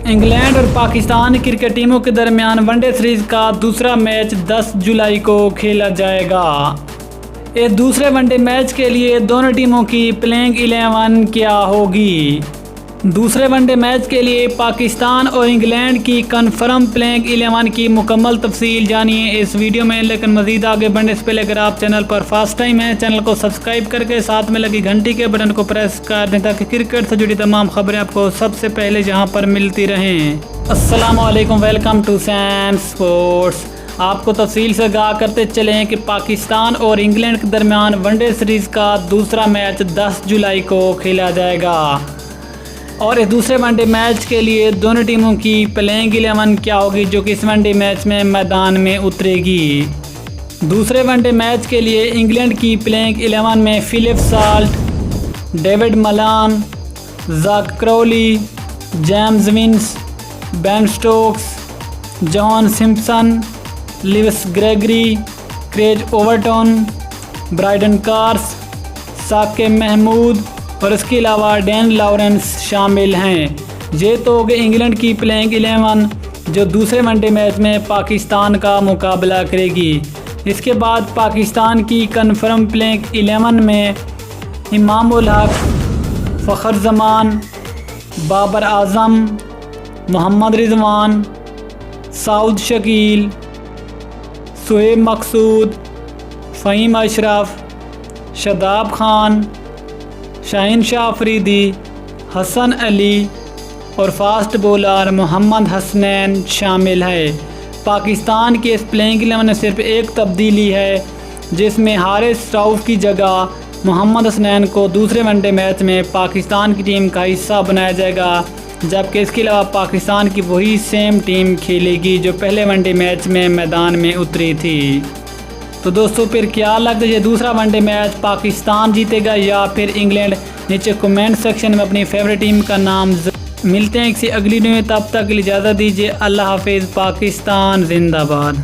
England और Pakistan cricket टीमों के दरमियान वनडे सीरीज का दूसरा मैच 10 जुलाई को खेला जाएगा। इस दूसरे वनडे मैच के लिए दोनों टीमों की प्लेइंग 11 क्या होगी? दूसरे वनडे मैच के लिए पाकिस्तान और इंग्लैंड की कन्फर्म प्लेइंग 11 की मुकम्मल तफसील जानिए इस वीडियो में। लेकिन मज़ीद आगे बढ़ने से पहले अगर आप चैनल पर फर्स्ट टाइम हैं, चैनल को सब्सक्राइब करके साथ में लगी घंटी के बटन को प्रेस कर दें ताकि क्रिकेट से जुड़ी तमाम खबरें आपको सबसे पहले जहां पर मिलती रहें। अस्सलाम वालेकुम, वेलकम टू सैम स्पोर्ट्स। आपको तफसील से आगाह करते चलें कि पाकिस्तान और इंग्लैंड के दरमियान वनडे सीरीज़ का दूसरा मैच 10 जुलाई को खेला जाएगा और इस दूसरे वनडे मैच के लिए दोनों टीमों की प्लेइंग 11 क्या होगी जो कि इस वनडे मैच में मैदान में उतरेगी। दूसरे वनडे मैच के लिए इंग्लैंड की प्लेइंग 11 में Philip Salt, David Malan, Zak Crawley, James Vince, Ben Stokes, John Simpson, Lewis Gregory, Craig Overton, Brydon Carse, Saqib Mahmood और इसके अलावा डैन लॉरेंस शामिल हैं। ये तो हो गए इंग्लैंड की प्लेइंग 11 जो दूसरे वनडे मैच में पाकिस्तान का मुकाबला करेगी। इसके बाद पाकिस्तान की कन्फर्म प्लेइंग 11 में इमाम उल हक, फ़खर जमान, बाबर आज़म, मोहम्मद रिजवान, सऊद शकील, शुएब मकसूद, फ़हीम अशरफ, शादाब खान, शाहीन शाह अफरीदी, हसन अली और फास्ट बॉलर मोहम्मद हसनैन शामिल है। पाकिस्तान के इस प्लेइंग 11 में सिर्फ एक तब्दीली है जिसमें हारिस रऊफ़ की जगह मोहम्मद हसनैन को दूसरे वनडे मैच में पाकिस्तान की टीम का हिस्सा बनाया जाएगा, जबकि इसके अलावा पाकिस्तान की वही सेम टीम खेलेगी जो पहले वनडे मैच में मैदान में उतरी थी। तो दोस्तों फिर क्या लगता है ये दूसरा वनडे मैच पाकिस्तान जीतेगा या फिर इंग्लैंड? नीचे कमेंट सेक्शन में अपनी फेवरेट टीम का नाम। मिलते हैं किसी अगली वीडियो में, तब तक के लिए इजाज़त दीजिए। अल्लाह हाफिज़। पाकिस्तान जिंदाबाद।